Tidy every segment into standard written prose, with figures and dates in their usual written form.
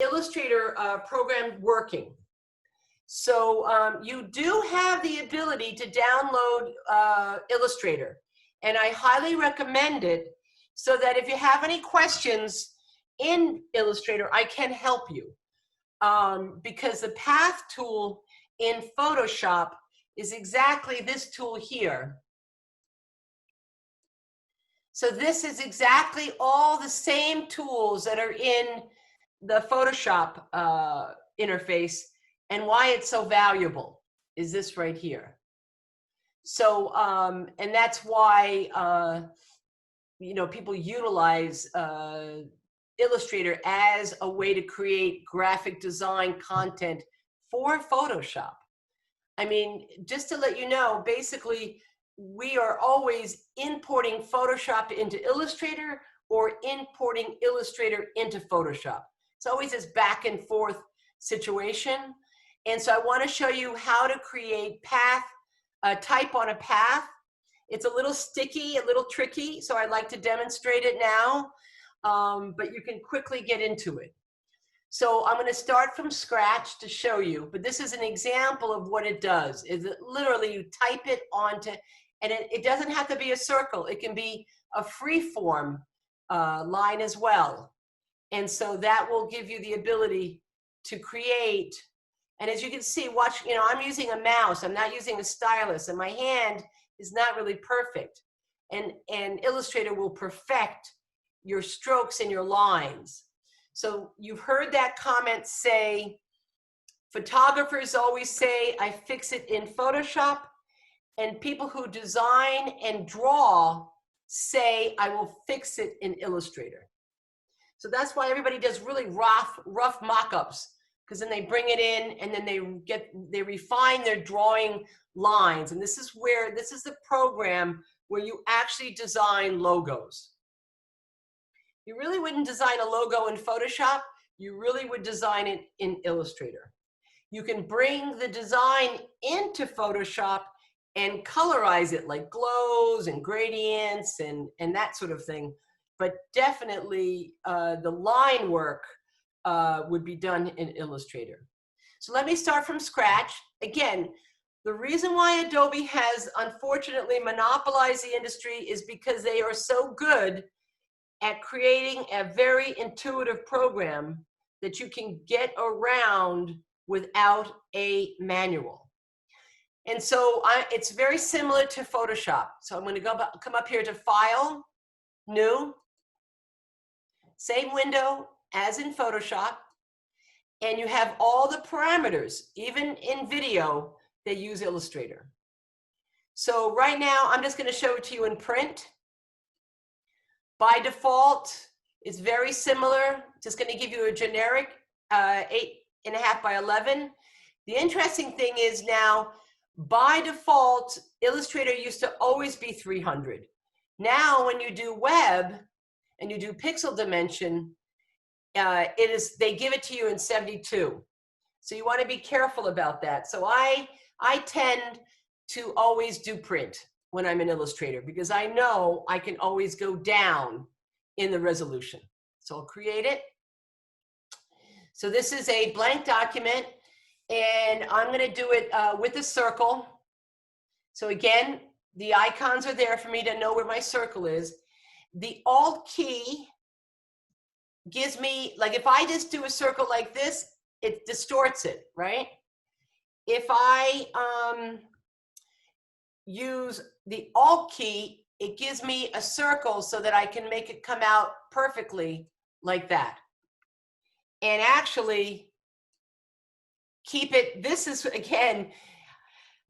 Illustrator program working. So you do have the ability to download Illustrator, and I highly recommend it so that if you have any questions in Illustrator, I can help you. Because the path tool in Photoshop is exactly this tool here. So this is exactly all the same tools that are in the Photoshop interface, and why it's so valuable is this right here. So, and that's why, you know, people utilize Illustrator as a way to create graphic design content for Photoshop. I mean, just to let you know, basically, we are always importing Photoshop into Illustrator or importing Illustrator into Photoshop. It's always this back and forth situation. And so I want to show you how to create path, type on a path. It's a little sticky, a little tricky, so I'd like to demonstrate it now, but you can quickly get into it. So I'm going to start from scratch to show you, but this is an example of what it does. Is it literally you type it onto, and it doesn't have to be a circle. It can be a free form line as well. And so that will give you the ability to create. And as you can see, watch, you know, I'm using a mouse. I'm not using a stylus, and my hand is not really perfect. And Illustrator will perfect your strokes and your lines. So you've heard that comment say, photographers always say, I fix it in Photoshop. And people who design and draw say, I will fix it in Illustrator. So that's why everybody does really rough mock-ups, because then they bring it in and then they refine their drawing lines. And this is the program where you actually design logos. You really wouldn't design a logo in Photoshop. You really would design it in Illustrator. You can bring the design into Photoshop and colorize it like glows and gradients and that sort of thing. But definitely the line work would be done in Illustrator. So let me start from scratch. Again, the reason why Adobe has unfortunately monopolized the industry is because they are so good at creating a very intuitive program that you can get around without a manual. And so it's very similar to Photoshop. So I'm going to come up here to File, New, same window as in Photoshop, and you have all the parameters. Even in video, they use Illustrator. So right now, I'm just going to show it to you in print. By default, it's very similar. Just going to give you a generic 8.5 by 11. The interesting thing is now, by default, Illustrator used to always be 300. Now, when you do web and you do pixel dimension, they give it to you in 72. So you want to be careful about that. So I tend to always do print when I'm in Illustrator, because I know I can always go down in the resolution. So I'll create it. So this is a blank document, and I'm going to do it with a circle. So again, the icons are there for me to know where my circle is. The Alt key gives me, like if I just do a circle like this, it distorts it, right? If I use the Alt key, it gives me a circle so that I can make it come out perfectly like that. And actually keep it, this is, again,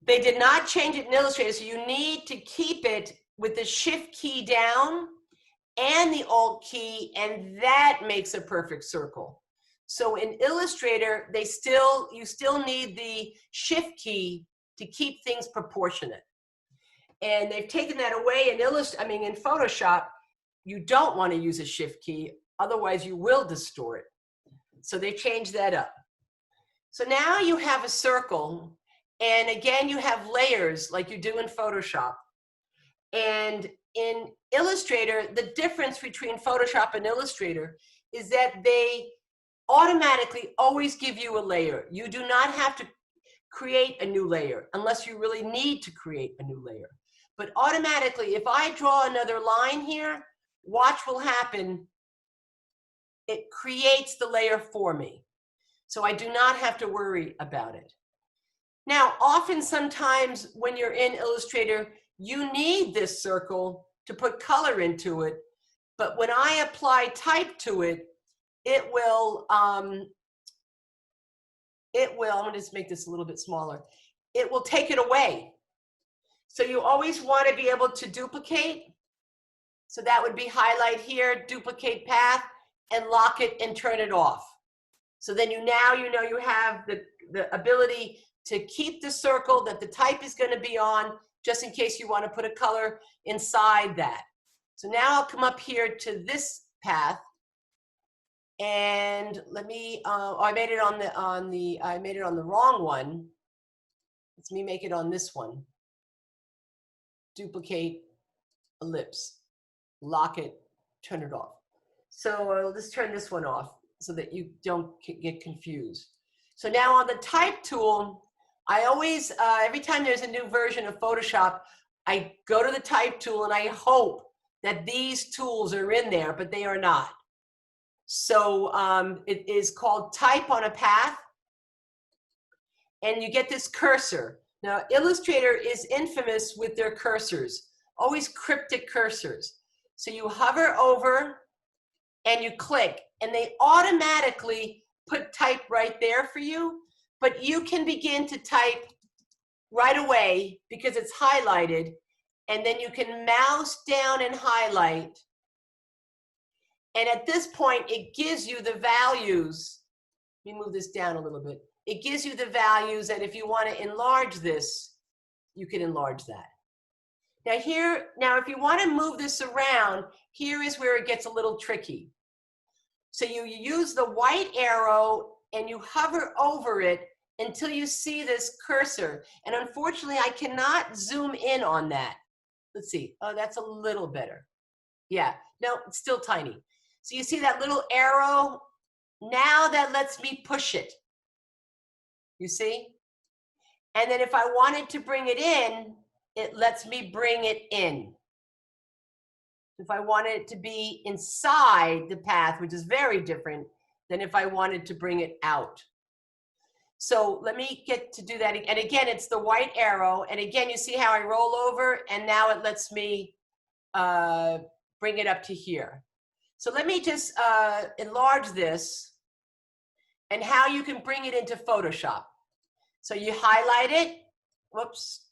they did not change it in Illustrator, so you need to keep it with the Shift key down and the Alt key, and that makes a perfect circle. So in Illustrator, you still need the Shift key to keep things proportionate. And they've taken that away in in Photoshop. You don't want to use a Shift key, otherwise you will distort. So they changed that up. So now you have a circle, and again, you have layers like you do in Photoshop. And in Illustrator, the difference between Photoshop and Illustrator is that they automatically always give you a layer. You do not have to create a new layer unless you really need to create a new layer. But automatically, if I draw another line here, watch will happen. It creates the layer for me. So I do not have to worry about it. Now, often sometimes when you're in Illustrator, you need this circle to put color into it. But when I apply type to it, it will, I'm gonna just make this a little bit smaller. It will take it away. So you always want to be able to duplicate. So that would be highlight here, duplicate path, and lock it and turn it off. So then you know you have the ability to keep the circle that the type is going to be on, just in case you want to put a color inside that. So now I'll come up here to this path, and let me. I made it on the wrong one. Let me make it on this one. Duplicate, ellipse, lock it, turn it off. So I'll just turn this one off so that you don't get confused. So now on the type tool, I always, every time there's a new version of Photoshop, I go to the type tool and I hope that these tools are in there, but they are not. So it is called type on a path, and you get this cursor. Now, Illustrator is infamous with their cursors, always cryptic cursors. So you hover over and you click, and they automatically put type right there for you, but you can begin to type right away because it's highlighted, and then you can mouse down and highlight. And at this point, it gives you the values. Let me move this down a little bit. It gives you the values that if you want to enlarge this, you can enlarge that. Now if you want to move this around, here is where it gets a little tricky. So you use the white arrow and you hover over it until you see this cursor. And unfortunately, I cannot zoom in on that. Let's see. Oh, that's a little better. Yeah, no, it's still tiny. So you see that little arrow? Now that lets me push it. You see? And then if I wanted to bring it in, it lets me bring it in. If I wanted it to be inside the path, which is very different than if I wanted to bring it out. So let me get to do that. And again, it's the white arrow. And again, you see how I roll over, and now it lets me bring it up to here. So let me just enlarge this and how you can bring it into Photoshop. So you highlight it. Whoops,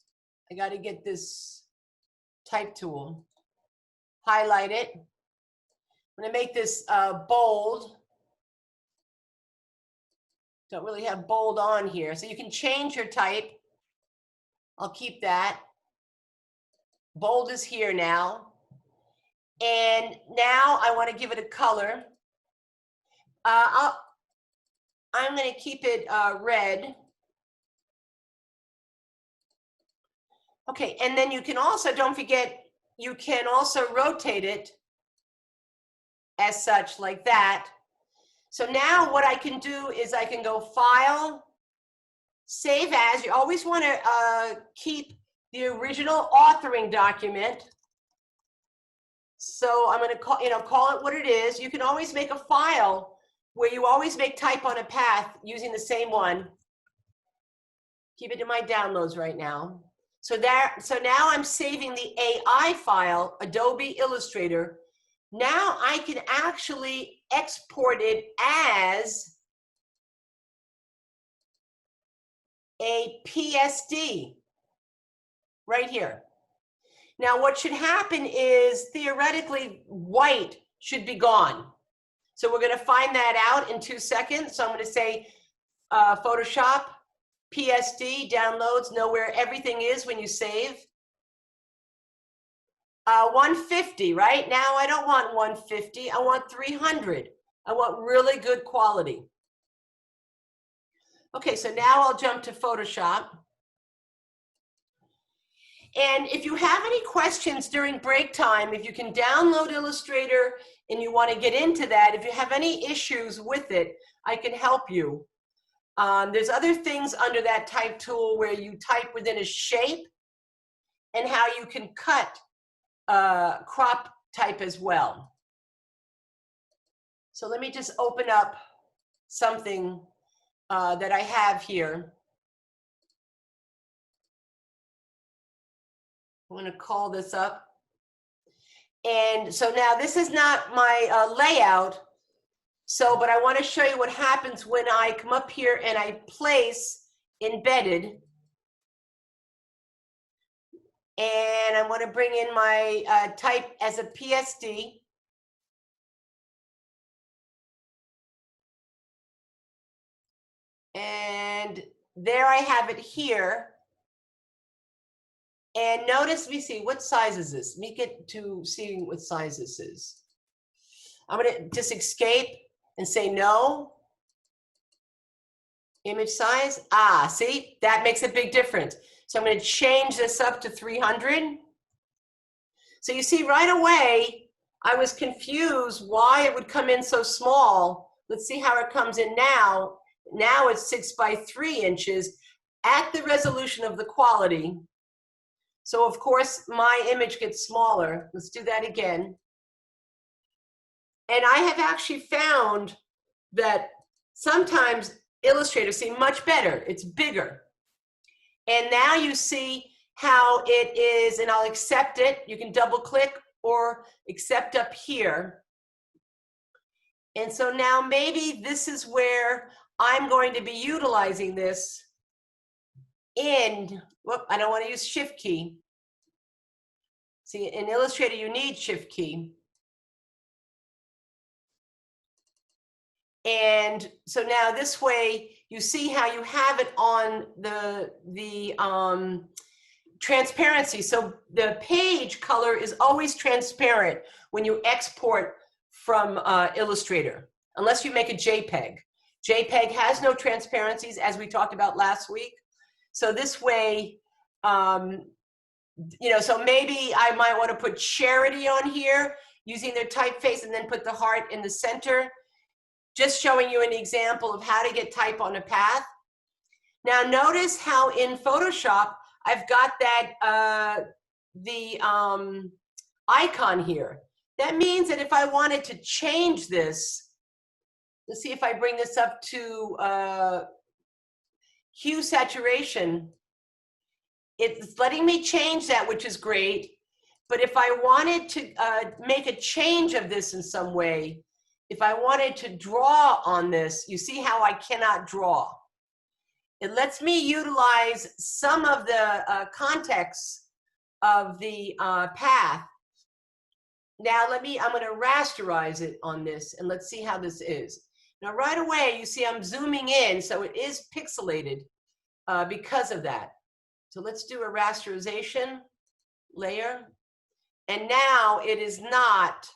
I got to get this type tool. Highlight it. I'm going to make this bold. Don't really have bold on here. So you can change your type. I'll keep that. Bold is here now. And now I want to give it a color. I'm going to keep it red. Okay, and then you can also, don't forget, you can also rotate it as such, like that. So now what I can do is I can go File, Save As. You always want to keep the original authoring document. So I'm going to call it what it is. You can always make a file where you always make type on a path using the same one. Keep it in my downloads right now. So now I'm saving the AI file, Adobe Illustrator. Now I can actually export it as a PSD right here. Now what should happen is theoretically white should be gone. So we're going to find that out in 2 seconds. So I'm going to say Photoshop, PSD, downloads, know where everything is when you save. 150, right? Now I don't want 150, I want 300. I want really good quality. Okay, so now I'll jump to Photoshop. And if you have any questions during break time, if you can download Illustrator and you want to get into that, if you have any issues with it, I can help you. There's other things under that type tool where you type within a shape and how you can cut crop type as well. So let me just open up something that I have here. I'm going to call this up. And so now this is not my layout. So, but I want to show you what happens when I come up here and I place embedded. And I want to bring in my type as a PSD. And there I have it here. And notice, let me see, what size is this? Let me get to seeing what size this is. I'm going to just escape and say no. Image size. Ah, see, that makes a big difference. So I'm going to change this up to 300. So you see right away, I was confused why it would come in so small. Let's see how it comes in now. Now it's 6 by 3 inches at the resolution of the quality. So of course, my image gets smaller. Let's do that again. And I have actually found that sometimes Illustrator seems much better. It's bigger. And now you see how it is, and I'll accept it. You can double click or accept up here. And so now maybe this is where I'm going to be utilizing this in, whoop, I don't want to use Shift key. See, in Illustrator, you need Shift key. And so now this way, you see how you have it on the transparency. So the page color is always transparent when you export from Illustrator, unless you make a JPEG. JPEG has no transparencies, as we talked about last week. So this way, you know, so maybe I might want to put charity on here using their typeface and then put the heart in the center. Just showing you an example of how to get type on a path. Now notice how in Photoshop, I've got that, the icon here. That means that if I wanted to change this, let's see if I bring this up to hue saturation, it's letting me change that, which is great. But if I wanted to make a change of this in some way, if I wanted to draw on this, you see how I cannot draw. It lets me utilize some of the context of the path. Now I'm going to rasterize it on this, and let's see how this is. Now right away, you see I'm zooming in, so it is pixelated because of that. So let's do a rasterization layer. And now it is not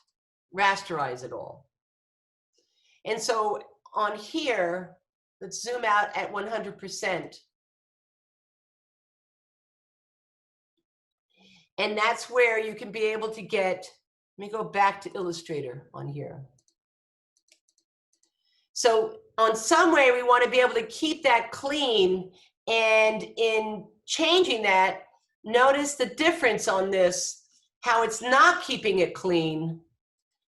rasterized at all. And so on here, let's zoom out at 100%. And that's where you can be able to get, let me go back to Illustrator on here. So on some way, we want to be able to keep that clean. And in changing that, notice the difference on this, how it's not keeping it clean.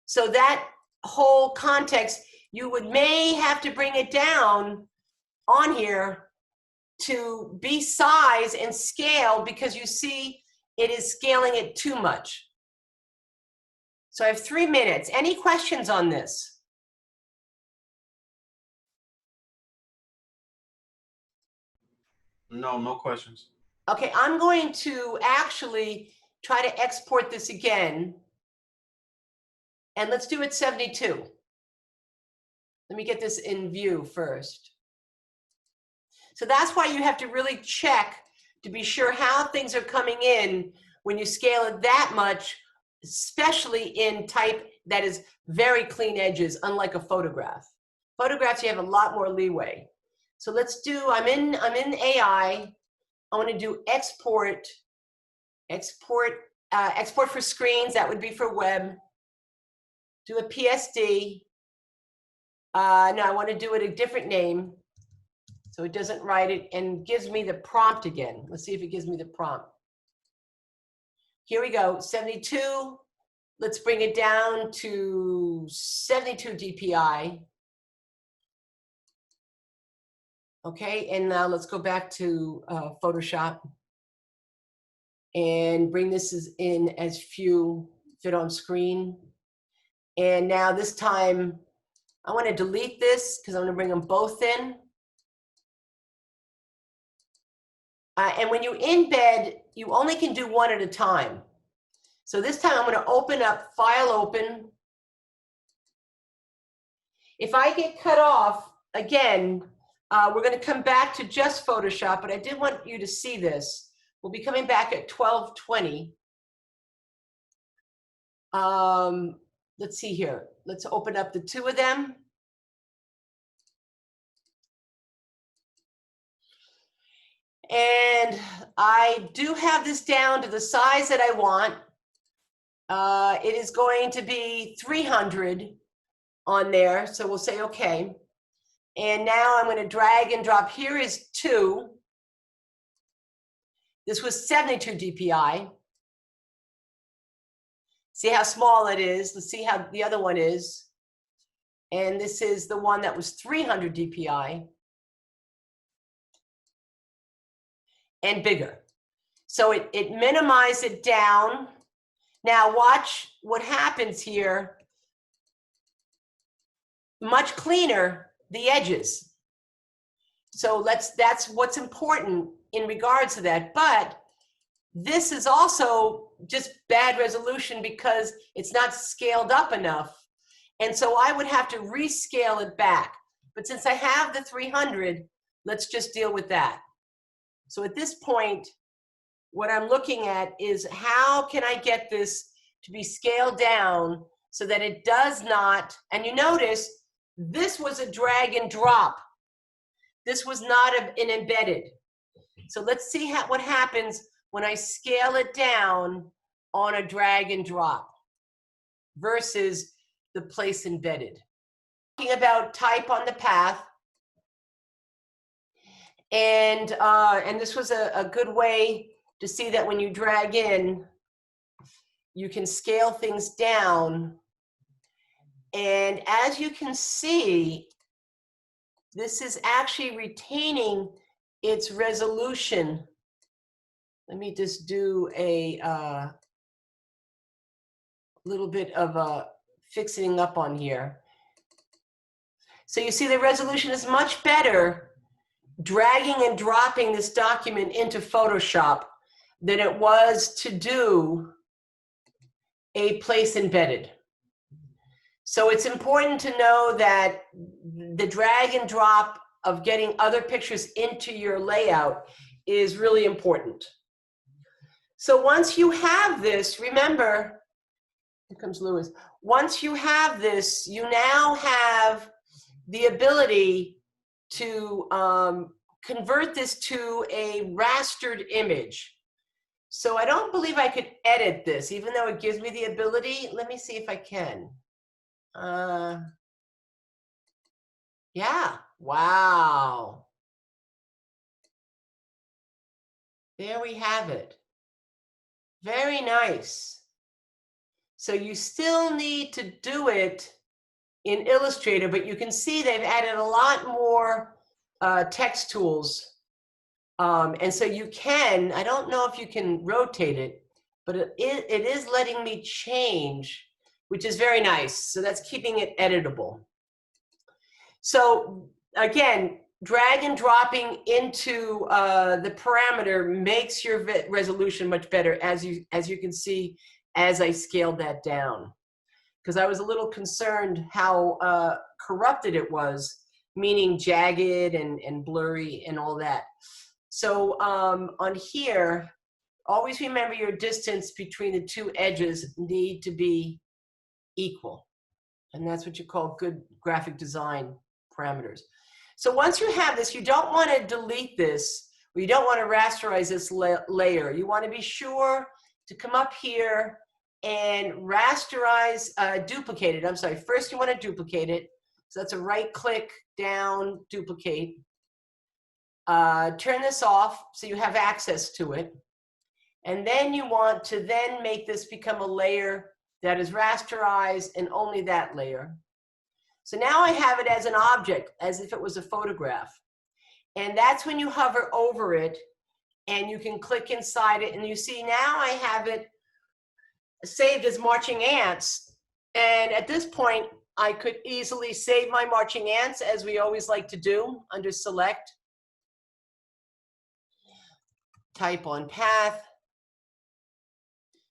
So that whole context, you may have to bring it down on here to be size and scale, because you see it is scaling it too much. So I have 3 minutes. Any questions on this? No, no questions. Okay, I'm going to actually try to export this again. And let's do it 72. Let me get this in view first. So that's why you have to really check to be sure how things are coming in when you scale it that much, especially in type that is very clean edges, unlike a photograph. Photographs, you have a lot more leeway. So let's do, I'm in AI. I want to do export Export, export for screens, that would be for web. Do a PSD. No, I want to do it a different name. So it doesn't write it and gives me the prompt again. Let's see if it gives me the prompt. Here we go, 72. Let's bring it down to 72 DPI. Okay, and now let's go back to Photoshop and bring this in as few fit on screen. And now this time, I want to delete this because I'm going to bring them both in. And when you embed, you only can do one at a time. So this time I'm going to open up File Open. If I get cut off, again, we're going to come back to just Photoshop, but I did want you to see this. We'll be coming back at 12:20. Let's see here. Let's open up the two of them. And I do have this down to the size that I want. It is going to be 300 on there, so we'll say okay. And now I'm going to drag and drop. Here is 2. This was 72 DPI. See how small it is. Let's see how the other one is. And this is the one that was 300 DPI. And bigger. So it minimized it down. Now watch what happens here. Much cleaner, the edges. So that's what's important in regards to that. But this is also just bad resolution because it's not scaled up enough. And so I would have to rescale it back. But since I have the 300, let's just deal with that. So at this point, what I'm looking at is how can I get this to be scaled down so that it does not, and you notice this was a drag and drop. This was not an embedded. So let's see what happens when I scale it down on a drag and drop versus the place embedded. Talking about type on the path. And this was a good way to see that when you drag in, you can scale things down. And as you can see, this is actually retaining its resolution. Let me just do a little bit of fixing up on here. So you see the resolution is much better dragging and dropping this document into Photoshop than it was to do a place embedded. So it's important to know that the drag and drop of getting other pictures into your layout is really important. So once you have this, remember, here comes Lewis. Once you have this, you now have the ability to convert this to a rastered image. So I don't believe I could edit this, even though it gives me the ability. Let me see if I can. Yeah, wow. There we have it. Very nice. So you still need to do it in Illustrator, but you can see they've added a lot more text tools. And so you can, I don't know if you can rotate it, but it is letting me change, which is very nice. So that's keeping it editable. So again, drag and dropping into the parameter makes your resolution much better, as you can see as I scaled that down. Because I was a little concerned how corrupted it was, meaning jagged and blurry and all that. So on here, always remember your distance between the two edges need to be equal. And that's what you call good graphic design parameters. So once you have this, you don't want to delete this. You don't want to rasterize this layer. You want to be sure to come up here and rasterize, duplicate it. I'm sorry, first you want to duplicate it. So that's a right click down, duplicate. Turn this off so you have access to it. And then you want to then make this become a layer that is rasterized and only that layer. So now I have it as an object, as if it was a photograph. And that's when you hover over it and you can click inside it. And you see now I have it saved as marching ants. And at this point, I could easily save my marching ants, as we always like to do, under select. Type on path.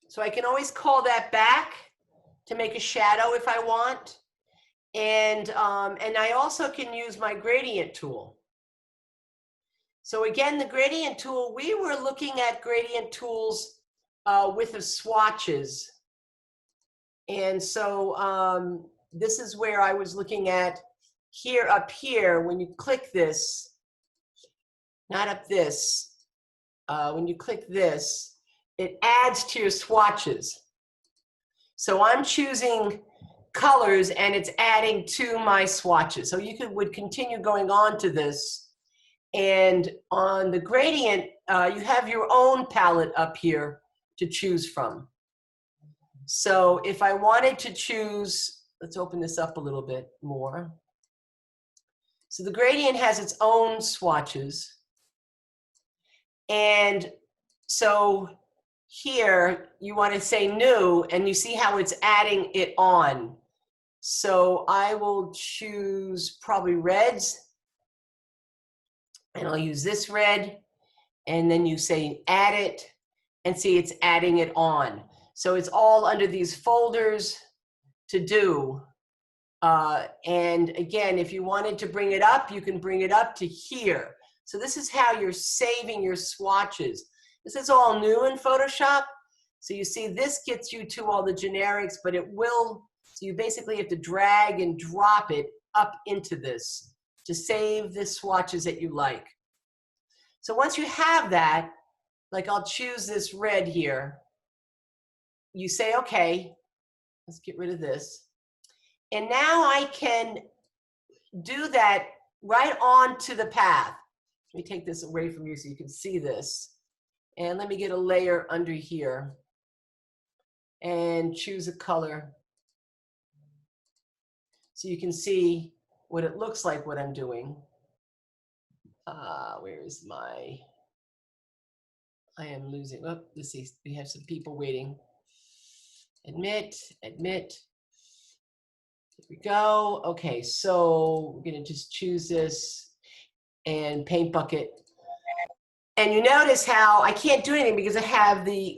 So I can always call that back to make a shadow if I want. And I also can use my gradient tool. So again, the gradient tool, we were looking at gradient tools with the swatches. And so this is where I was looking at here, up here, when you click this, not up this, when you click this, it adds to your swatches. So I'm choosing colors and it's adding to my swatches. So you would continue going on to this. And on the gradient, you have your own palette up here to choose from. So if I wanted to choose, let's open this up a little bit more. So the gradient has its own swatches. And so here you want to say new, and you see how it's adding it on. So I will choose probably reds, and I'll use this red, and then you say add it, and see it's adding it on. So it's all under these folders to do. And again, if you wanted to bring it up, you can bring it up to here. So this is how you're saving your swatches. This is all new in Photoshop. So you see this gets you to all the generics, but it will, so you basically have to drag and drop it up into this to save the swatches that you like. So once you have that, like I'll choose this red here. You say, okay, let's get rid of this. And now I can do that right onto the path. Let me take this away from you so you can see this. And let me get a layer under here and choose a color so you can see what it looks like, what I'm doing. Where is my, I am losing, oh, let's see, we have some people waiting. Admit, admit. There we go. Okay, so we're gonna just choose this and paint bucket. And you notice how I can't do anything because I have the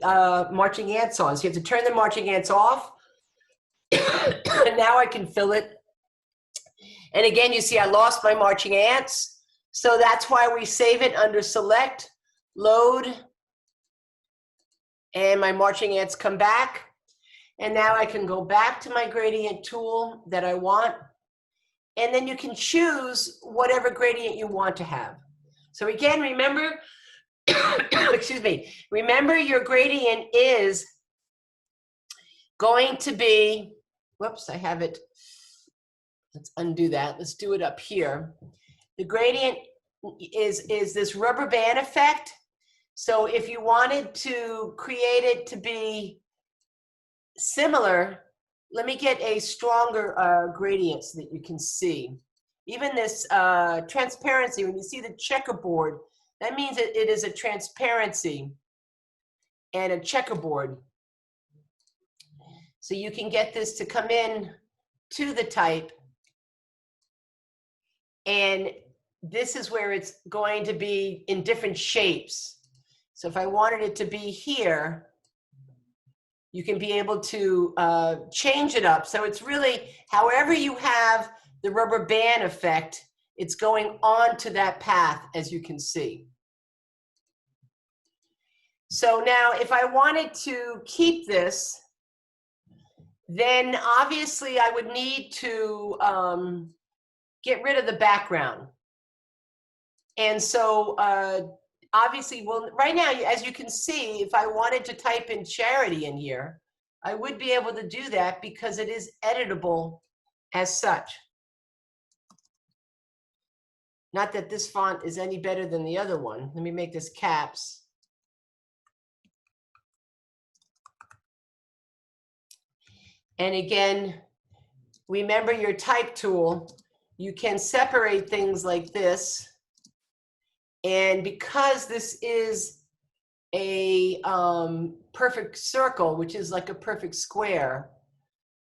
marching ants on. So you have to turn the marching ants off. And now I can fill it. And again, you see I lost my marching ants. So that's why we save it under select, load, and my marching ants come back. And now I can go back to my gradient tool that I want. And then you can choose whatever gradient you want to have. So again, remember, excuse me, remember your gradient is going to be, whoops, I have it. Let's undo that. Let's do it up here. The gradient is this rubber band effect. So if you wanted to create it to be similar, let me get a stronger gradient so that you can see. Even this transparency, when you see the checkerboard, that means it is a transparency and a checkerboard. So you can get this to come in to the type. And this is where it's going to be in different shapes. So if I wanted it to be here, you can be able to change it up. So it's really, however you have the rubber band effect, it's going on to that path, as you can see. So now if I wanted to keep this, then obviously I would need to get rid of the background. And so obviously, well, right now, as you can see, if I wanted to type in charity in here, I would be able to do that because it is editable as such. Not that this font is any better than the other one. Let me make this caps. And again, remember your type tool. You can separate things like this. And because this is a perfect circle, which is like a perfect square,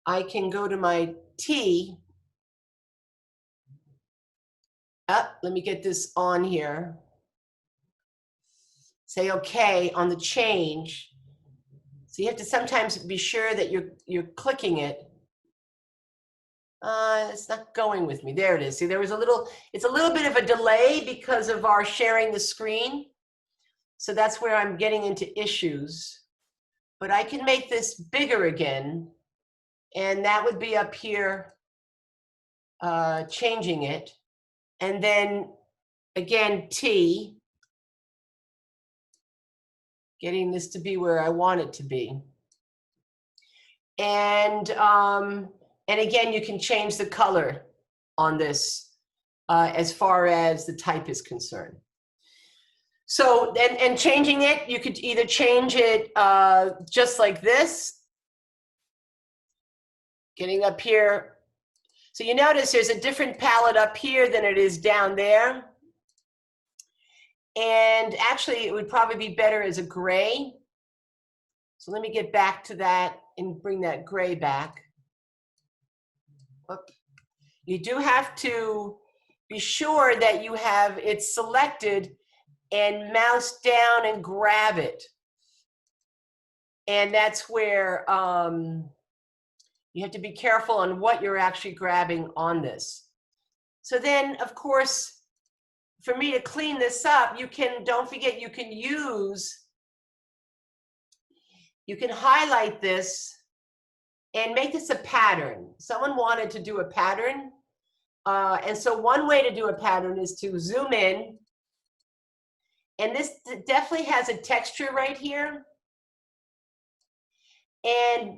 I can go to my T. Let me get this on here. Say OK on the change. So you have to sometimes be sure that you're clicking it. It's not going with me. There it is. See, there was it's a little bit of a delay because of our sharing the screen. So that's where I'm getting into issues. But I can make this bigger again. And that would be up here, changing it. And then again, T, getting this to be where I want it to be. And again, you can change the color on this as far as the type is concerned. So, and changing it, you could either change it just like this, getting up here. So you notice there's a different palette up here than it is down there. And actually, it would probably be better as a gray. So let me get back to that and bring that gray back. You do have to be sure that you have it selected and mouse down and grab it. And that's where you have to be careful on what you're actually grabbing on this. So then, of course, for me to clean this up, don't forget, you can highlight this and make this a pattern. Someone wanted to do a pattern. And so one way to do a pattern is to zoom in. And this definitely has a texture right here.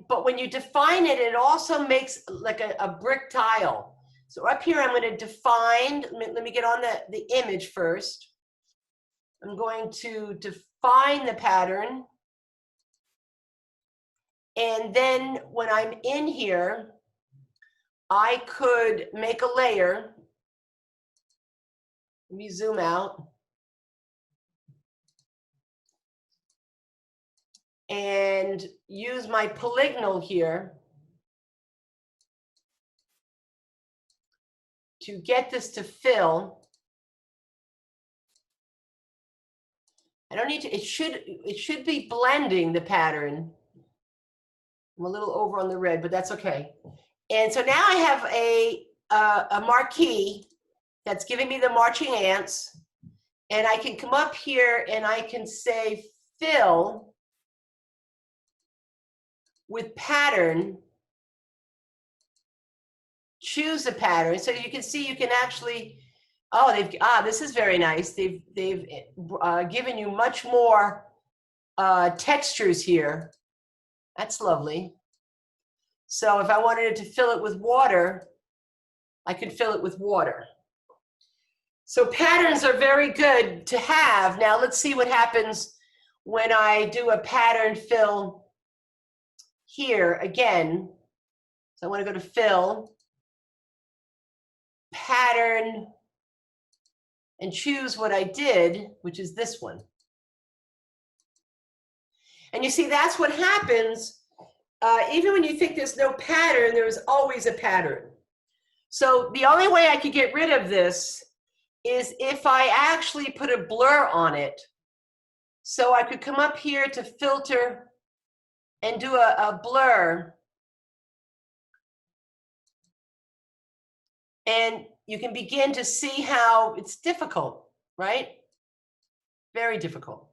But when you define it, it also makes like a brick tile. So up here, I'm going to define, let me get on the image first. I'm going to define the pattern. And then when I'm in here, I could make a layer. Let me zoom out. And use my polygonal here to get this to fill. I don't need to, it should be blending the pattern. I'm a little over on the red, but that's okay. And so now I have a marquee that's giving me the marching ants. And I can come up here and I can say fill with pattern, choose a pattern. So you can see you can actually, this is very nice. They've given you much more textures here. That's lovely. So if I wanted to fill it with water, I could fill it with water. So patterns are very good to have. Now let's see what happens when I do a pattern fill here again. So I want to go to fill, pattern, and choose what I did, which is this one. And you see, that's what happens. Even when you think there's no pattern, there's always a pattern. So the only way I could get rid of this is if I actually put a blur on it. So I could come up here to filter and do a blur. And you can begin to see how it's difficult, right? Very difficult.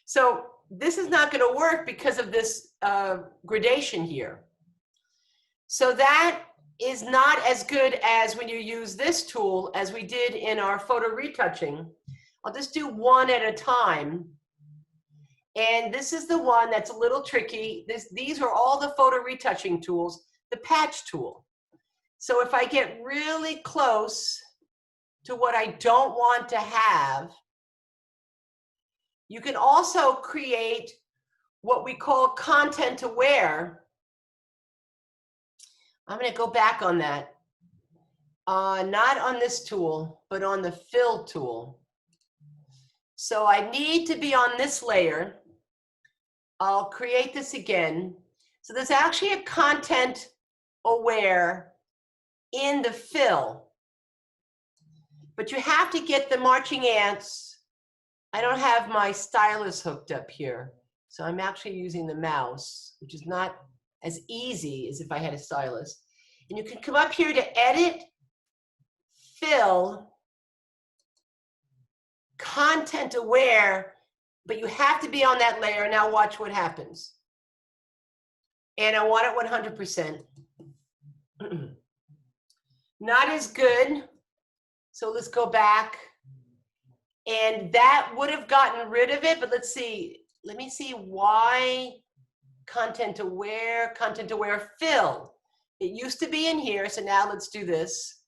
So this is not going to work because of this gradation here. So that is not as good as when you use this tool as we did in our photo retouching, I'll just do one at a time. And this is the one that's a little tricky. These are all the photo retouching tools, the patch tool. So if I get really close to what I don't want to have, you can also create what we call content aware. I'm going to go back on that. Not on this tool, but on the fill tool. So I need to be on this layer. I'll create this again. So there's actually a content aware in the fill, but you have to get the marching ants. I don't have my stylus hooked up here, so I'm actually using the mouse, which is not as easy as if I had a stylus. And you can come up here to edit, fill, content aware, but you have to be on that layer. Now watch what happens. And I want it 100%. Not as good. So let's go back. And that would have gotten rid of it, but let's see. Let me see why content aware fill. It used to be in here, so now let's do this.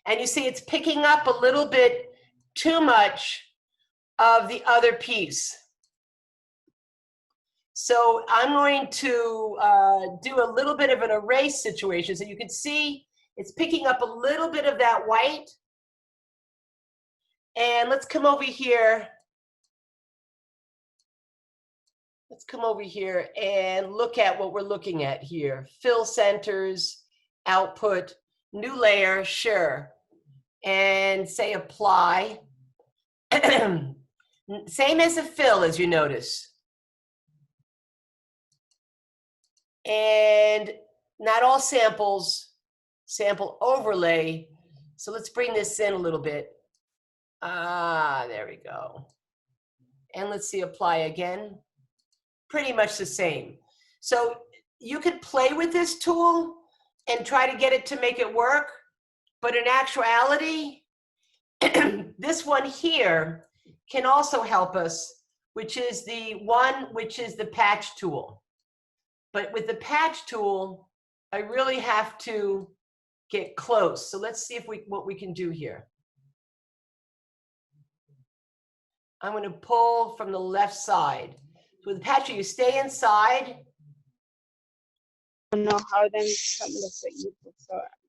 And you see it's picking up a little bit too much of the other piece. So I'm going to do a little bit of an erase situation. So you can see it's picking up a little bit of that white. And let's come over here. Let's come over here and look at what we're looking at here. Fill centers, output, new layer, sure. And say apply. Same as a fill, as you notice. And not all samples, sample overlay. So let's bring this in a little bit. There we go. And let's see, apply again. Pretty much the same. So you could play with this tool and try to get it to make it work. But in actuality, this one here can also help us, which is the patch tool. But with the patch tool, I really have to get close. So let's see what we can do here. I'm going to pull from the left side. So with the patch, you stay inside. No, how then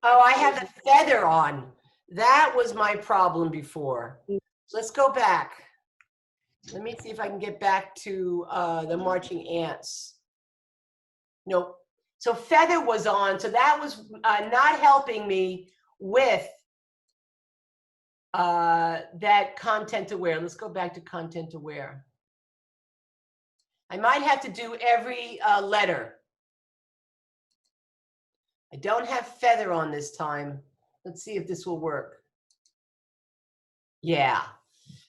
Oh, I have the feather on. That was my problem before. Let's go back. Let me see if I can get back to the marching ants. Nope. So feather was on, so that was not helping me with that content aware. Let's go back to content aware. I might have to do every letter. I don't have feather on this time. Let's see if this will work. Yeah.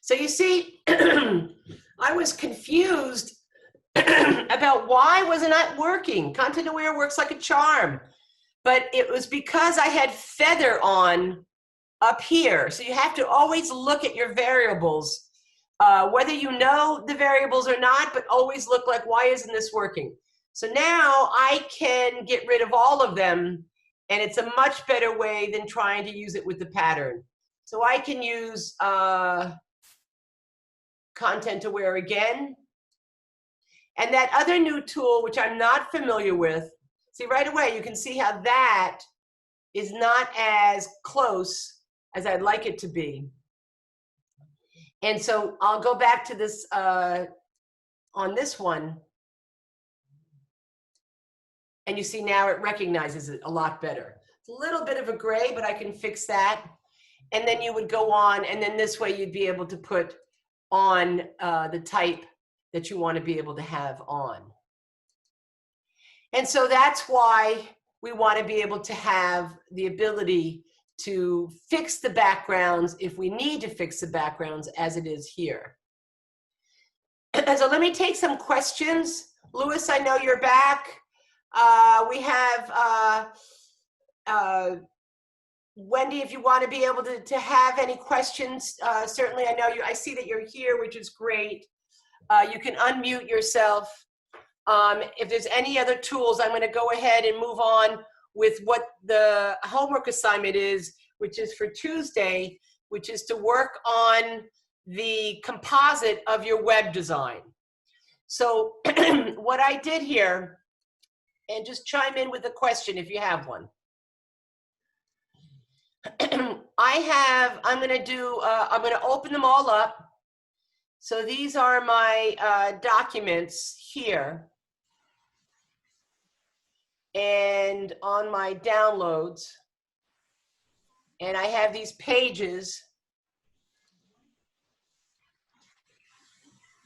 So you see, I was confused about why was it not working. Content aware works like a charm, but it was because I had feather on up here. So you have to always look at your variables, whether you know the variables or not, but always look like, why isn't this working? So now I can get rid of all of them, and it's a much better way than trying to use it with the pattern. So I can use content aware again. And that other new tool, which I'm not familiar with, see right away, you can see how that is not as close as I'd like it to be. And so I'll go back to this on this one. And you see now it recognizes it a lot better. It's a little bit of a gray, but I can fix that. And then you would go on, and then this way you'd be able to put on the type that you want to be able to have on. And so that's why we want to be able to have the ability to fix the backgrounds if we need to fix the backgrounds as it is here. So let me take some questions. Louis, I know you're back. We have Wendy, if you want to be able to have any questions, certainly I know you, I see that you're here, which is great. You can unmute yourself. If there's any other tools, I'm going to go ahead and move on with what the homework assignment is, which is for Tuesday, which is to work on the composite of your web design. So what I did here, and just chime in with a question if you have one. I'm going to open them all up. So these are my documents here. And on my downloads. And I have these pages.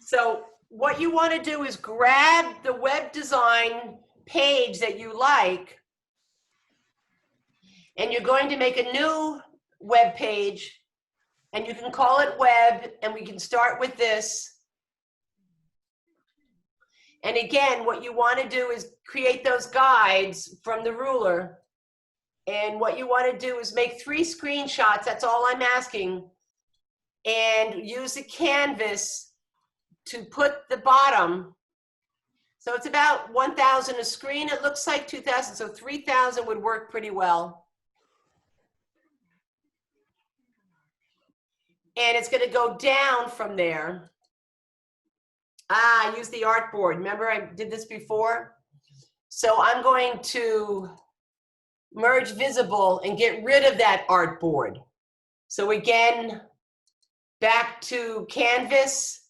So what you want to do is grab the web design page that you like, and you're going to make a new web page, and you can call it web, and we can start with this. And again, what you want to do is create those guides from the ruler. And what you want to do is make 3 screenshots, that's all I'm asking, and use a canvas to put the bottom. So it's about 1,000 a screen. It looks like 2,000, so 3,000 would work pretty well. And it's going to go down from there. I used the artboard. Remember I did this before? So I'm going to merge visible and get rid of that artboard. So again, back to canvas,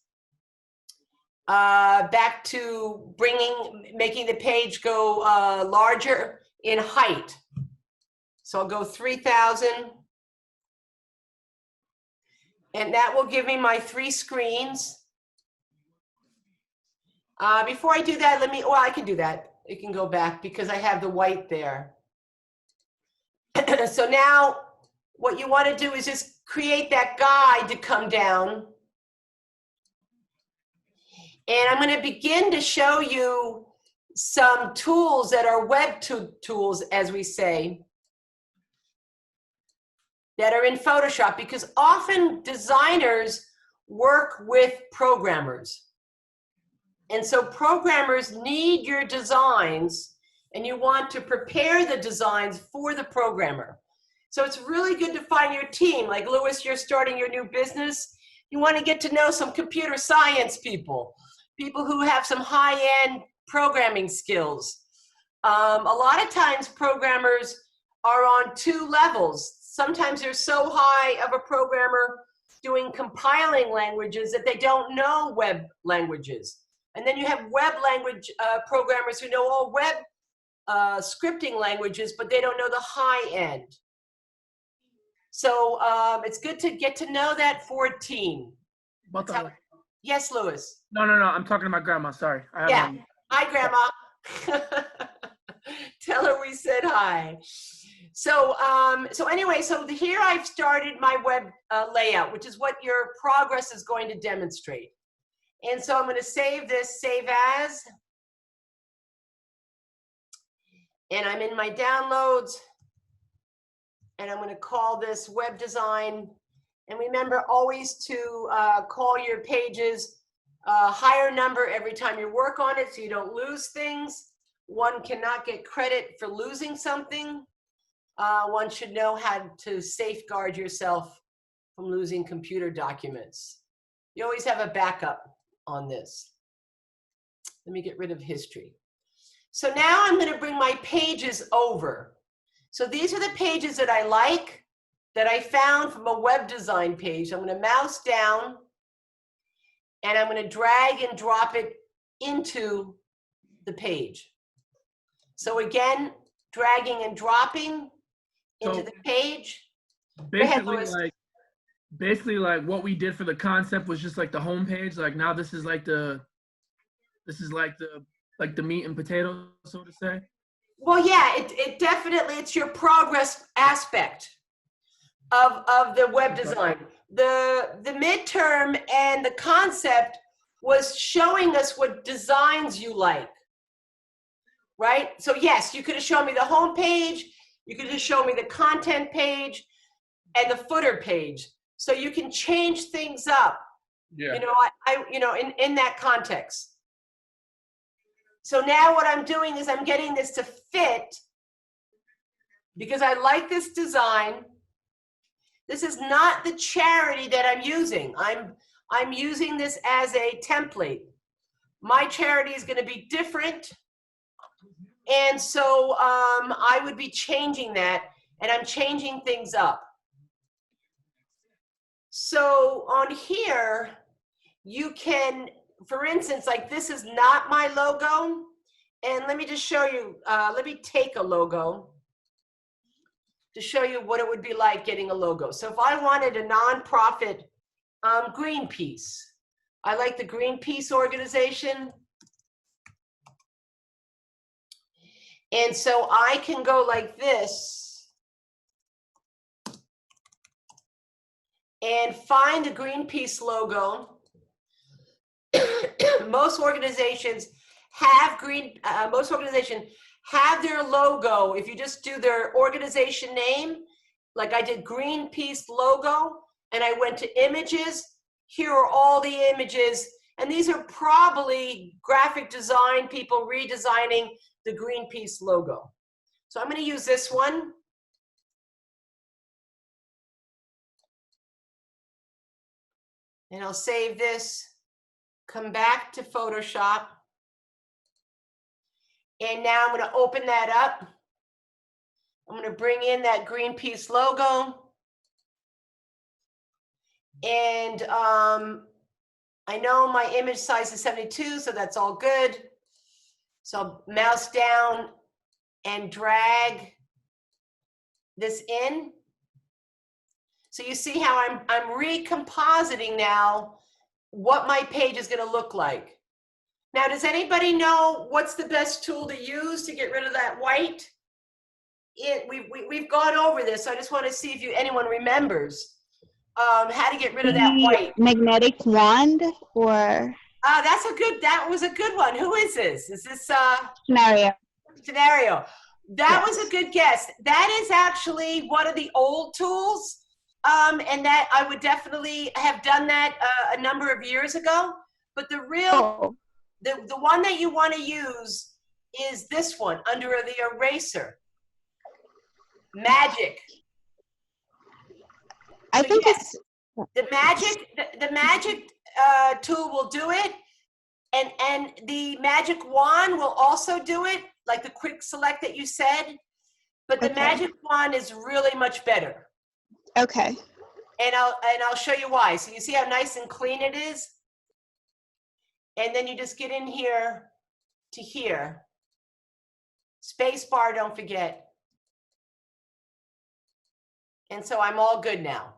back to making the page go larger in height. So I'll go 3,000. And that will give me my 3 screens. Before I do that, I can do that. It can go back because I have the white there. So now what you want to do is just create that guide to come down. And I'm going to begin to show you some tools that are web tools, as we say, that are in Photoshop, because often designers work with programmers. And so programmers need your designs, and you want to prepare the designs for the programmer. So it's really good to find your team. Like Louis, you're starting your new business. You want to get to know some computer science people who have some high-end programming skills. A lot of times programmers are on 2 levels. Sometimes they're so high of a programmer doing compiling languages that they don't know web languages. And then you have web language programmers who know all web scripting languages, but they don't know the high end. So it's good to get to know that for a team. Yes, Louis. No. I'm talking to my grandma. Sorry. Yeah. Hi, Grandma. Tell her we said hi. So anyway, so here I've started my web layout, which is what your progress is going to demonstrate. And so I'm going to save this, save as. And I'm in my downloads. And I'm going to call this web design. And remember always to call your pages a higher number every time you work on it so you don't lose things. One cannot get credit for losing something. One should know how to safeguard yourself from losing computer documents. You always have a backup on this. Let me get rid of history. So now I'm going to bring my pages over. So these are the pages that I like, that I found from a web design page. I'm going to mouse down and I'm going to drag and drop it into the page. So again, dragging and dropping into the page. Basically, like what we did for the concept was just like the home page. Like now this is like the meat and potatoes, so to say. Well, yeah, it definitely, it's your progress aspect of the web design. The midterm and the concept was showing us what designs you like, right? So yes, you could have shown me the home page. You can just show me the content page and the footer page. So you can change things up. Yeah. You know, in that context. So now what I'm doing is I'm getting this to fit because I like this design. This is not the charity that I'm using. I'm using this as a template. My charity is going to be different. And so I would be changing that, and I'm changing things up. So on here, you can, for instance, like this is not my logo. And let me just show you, let me take a logo to show you what it would be like getting a logo. So if I wanted a nonprofit Greenpeace, I like the Greenpeace organization. And so I can go like this and find the Greenpeace logo. Most organizations have their logo. If you just do their organization name, like I did Greenpeace logo, and I went to images, here are all the images, and these are probably graphic design people redesigning the Greenpeace logo. So I'm going to use this one. And I'll save this, come back to Photoshop. And now I'm going to open that up. I'm going to bring in that Greenpeace logo. And I know my image size is 72, so that's all good. So I'll mouse down and drag this in. So you see how I'm recompositing now what my page is going to look like. Now, does anybody know what's the best tool to use to get rid of that white? We've gone over this, so I just want to see if anyone remembers how to get rid of that white. Magnetic wand or? That was a good one. Who is this? Is this Scenario. Scenario. That Yes. was a good guess. That is actually one of the old tools. And that I would definitely have done that a number of years ago. But the real, the one that you want to use is this one under the eraser. Magic. I So think yes, it's the magic tool will do it, and the magic wand will also do it, like the quick select that you said. But the Okay. magic wand is really much better. okay. And I'll show you why. So you see how nice and clean it is? And then you just get in here to here. Space bar, don't forget. And so I'm all good now.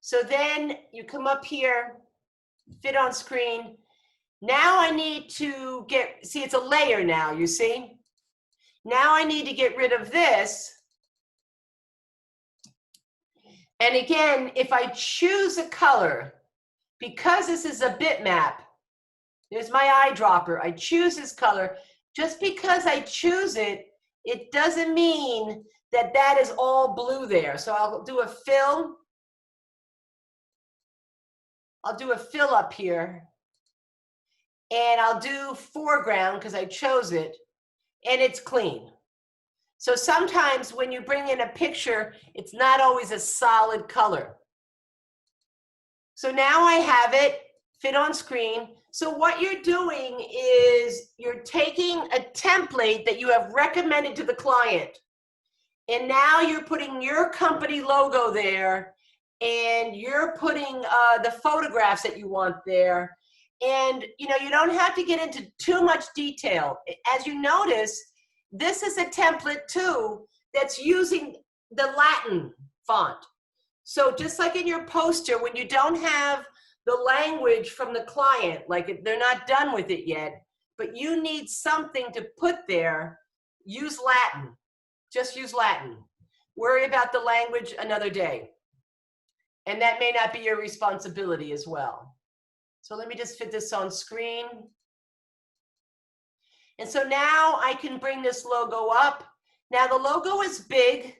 So then you come up here, fit on screen. Now I need to see it's a layer now, you see? Now I need to get rid of this. And again, if I choose a color, because this is a bitmap, there's my eyedropper, I choose this color. Just because I choose it, it doesn't mean that that is all blue there. So I'll do a fill. I'll do a fill up here. And I'll do foreground because I chose it. And it's clean. So sometimes when you bring in a picture, it's not always a solid color. So now I have it fit on screen. So what you're doing is you're taking a template that you have recommended to the client, and now you're putting your company logo there, and you're putting the photographs that you want there. And you don't have to get into too much detail. As you notice, this is a template too that's using the Latin font. So just like in your poster, when you don't have the language from the client, like they're not done with it yet, but you need something to put there, use Latin. Just use Latin. Worry about the language another day. And that may not be your responsibility as well. So let me just fit this on screen. And so now I can bring this logo up, Now the logo is big,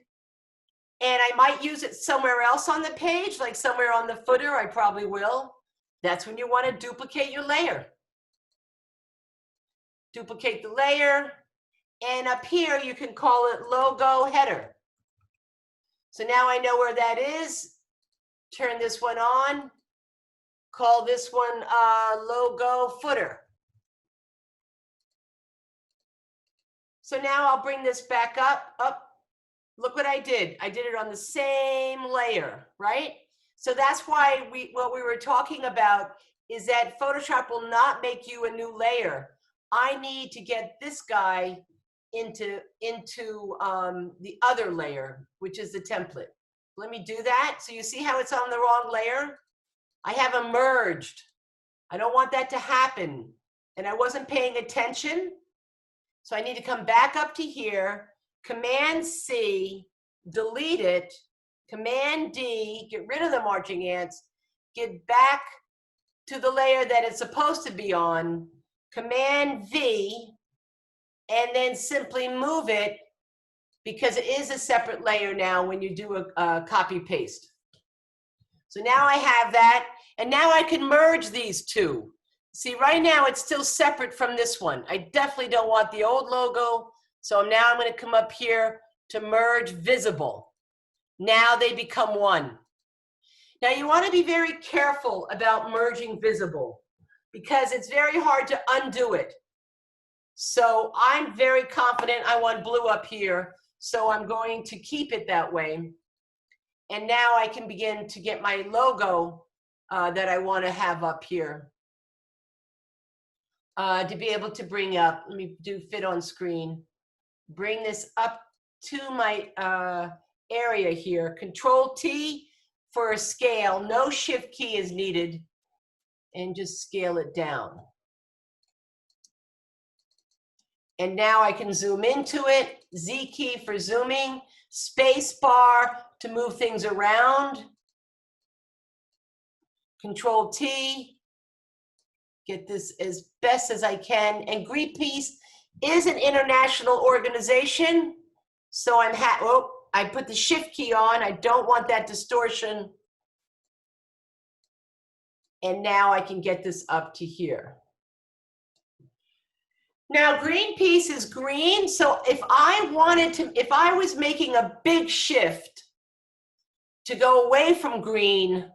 and I might use it somewhere else on the page, like somewhere on the footer, I probably will. That's when you want to duplicate your layer. Duplicate the layer, and up here you can call it logo header. So now I know where that is. Turn this one on, call this one logo footer. So now I'll bring this back up. Look what I did. I did it on the same layer, right? So that's why what we were talking about is that Photoshop will not make you a new layer. I need to get this guy into the other layer, which is the template. Let me do that. So you see how it's on the wrong layer? I have them merged. I don't want that to happen. And I wasn't paying attention. So I need to come back up to here, Command C, delete it, Command D, get rid of the marching ants, get back to the layer that it's supposed to be on, Command V, and then simply move it, because it is a separate layer now when you do a copy paste. So now I have that, and now I can merge these two. See, right now it's still separate from this one. I definitely don't want the old logo, so now I'm going to come up here to merge visible. Now they become one. Now you want to be very careful about merging visible, because it's very hard to undo it. So I'm very confident I want blue up here, so I'm going to keep it that way. And now I can begin to get my logo that I want to have up here. To be able to bring up, let me do fit on screen, bring this up to my area here. Control T for a scale, no shift key is needed, and just scale it down. And now I can zoom into it, Z key for zooming, space bar to move things around, Control T, get this as best as I can. And Greenpeace is an international organization, so I put the shift key on, I don't want that distortion. And now I can get this up to here. Now Greenpeace is green, so if I was making a big shift to go away from green,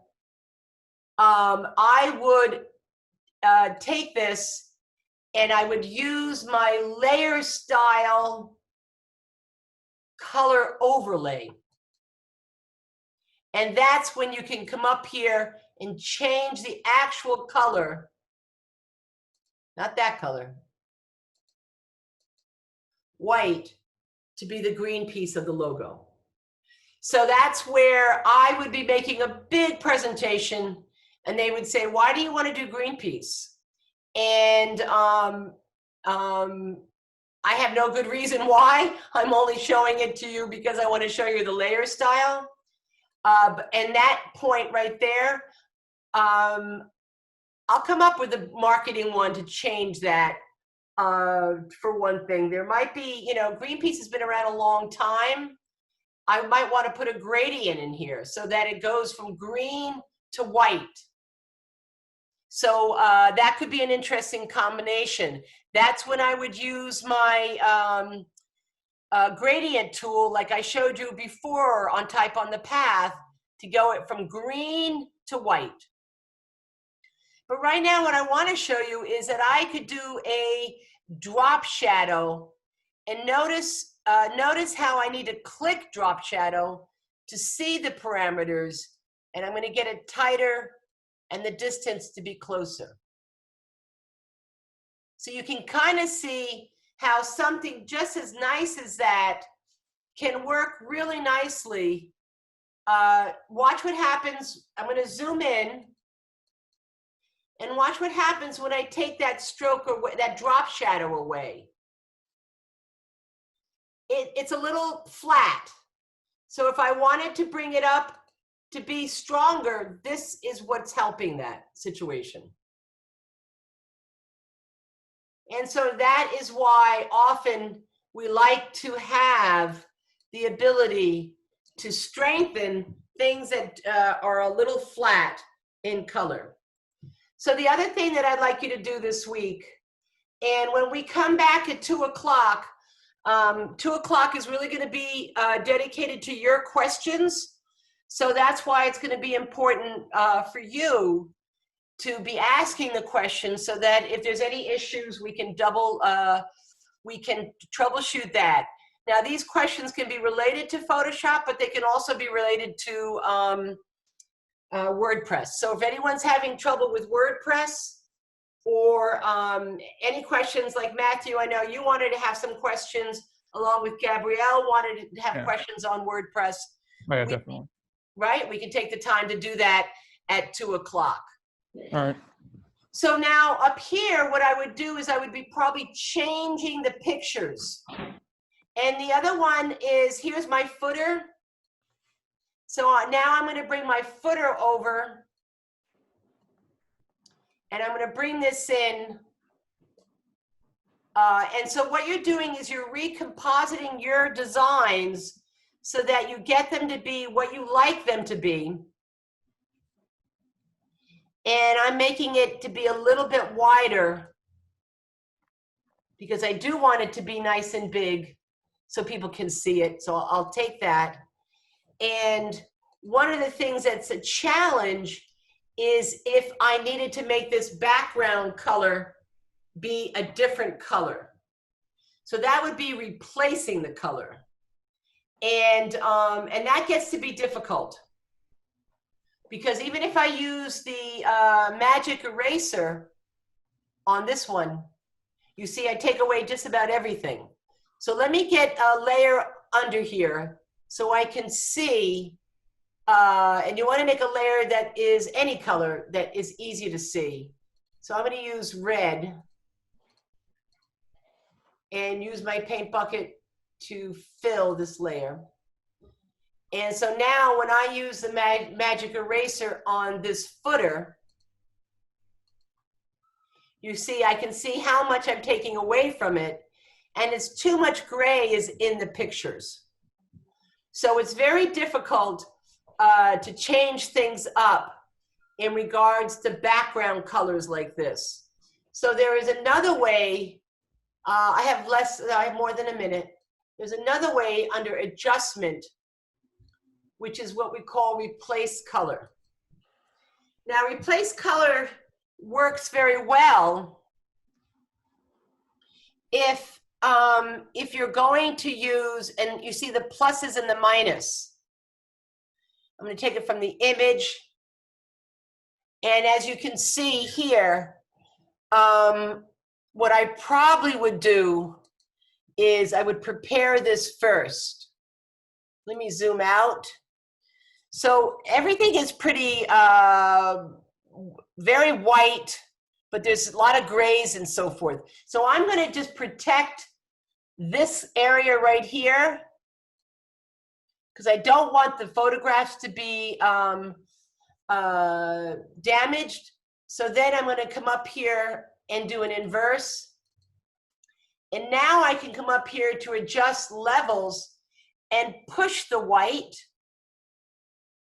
I would take this and I would use my layer style color overlay. And that's when you can come up here and change the actual color, not that color, white, to be the green piece of the logo. So that's where I would be making a big presentation, and they would say, why do you want to do Greenpeace? And I have no good reason why. I'm only showing it to you because I want to show you the layer style. And that point right there, I'll come up with a marketing one to change that. For one thing, there might be, Greenpeace has been around a long time. I might want to put a gradient in here so that it goes from green to white. So that could be an interesting combination. That's when I would use my gradient tool, like I showed you before on Type on the Path, to go from green to white. But right now what I want to show you is that I could do a drop shadow, and notice how I need to click drop shadow to see the parameters, and I'm going to get it tighter and the distance to be closer. So you can kind of see how something just as nice as that can work really nicely. Watch what happens. I'm going to zoom in. And watch what happens when I take that stroke or that drop shadow away. It's a little flat. So if I wanted to bring it up to be stronger, this is what's helping that situation. And so that is why often we like to have the ability to strengthen things that are a little flat in color. So the other thing that I'd like you to do this week, and when we come back at 2 o'clock, 2 o'clock is really going to be dedicated to your questions. So that's why it's going to be important for you to be asking the questions, so that if there's any issues, we can troubleshoot that. Now, these questions can be related to Photoshop, but they can also be related to WordPress. So if anyone's having trouble with WordPress, or any questions, like Matthew, I know you wanted to have some questions, along with Gabrielle wanted to have questions on WordPress. Oh, yeah, definitely. Right? We can take the time to do that at 2 o'clock. All right. So now up here, what I would do is I would be probably changing the pictures. And the other one is, here's my footer. So now I'm going to bring my footer over. And I'm going to bring this in. And so what you're doing is you're recompositing your designs so that you get them to be what you like them to be. And I'm making it to be a little bit wider because I do want it to be nice and big so people can see it. So I'll take that. And one of the things that's a challenge is if I needed to make this background color be a different color. So that would be replacing the color. And that gets to be difficult. Because even if I use the magic eraser on this one, you see I take away just about everything. So let me get a layer under here so I can see, and you want to make a layer that is any color that is easy to see. So I'm going to use red and use my paint bucket to fill this layer. And so now when I use the magic eraser on this footer, you see, I can see how much I'm taking away from it, and it's too much gray is in the pictures. So it's very difficult to change things up in regards to background colors like this. So there is another way, I have more than a minute. There's another way under adjustment, which is what we call replace color. Now, replace color works very well if you're going to use, and you see the pluses and the minus. I'm going to take it from the image. And as you can see here, what I probably would do is I would prepare this first. Let me zoom out. So everything is pretty, very white, but there's a lot of grays and so forth. So I'm going to just protect this area right here because I don't want the photographs to be damaged. So then I'm going to come up here and do an inverse. And now I can come up here to adjust levels and push the white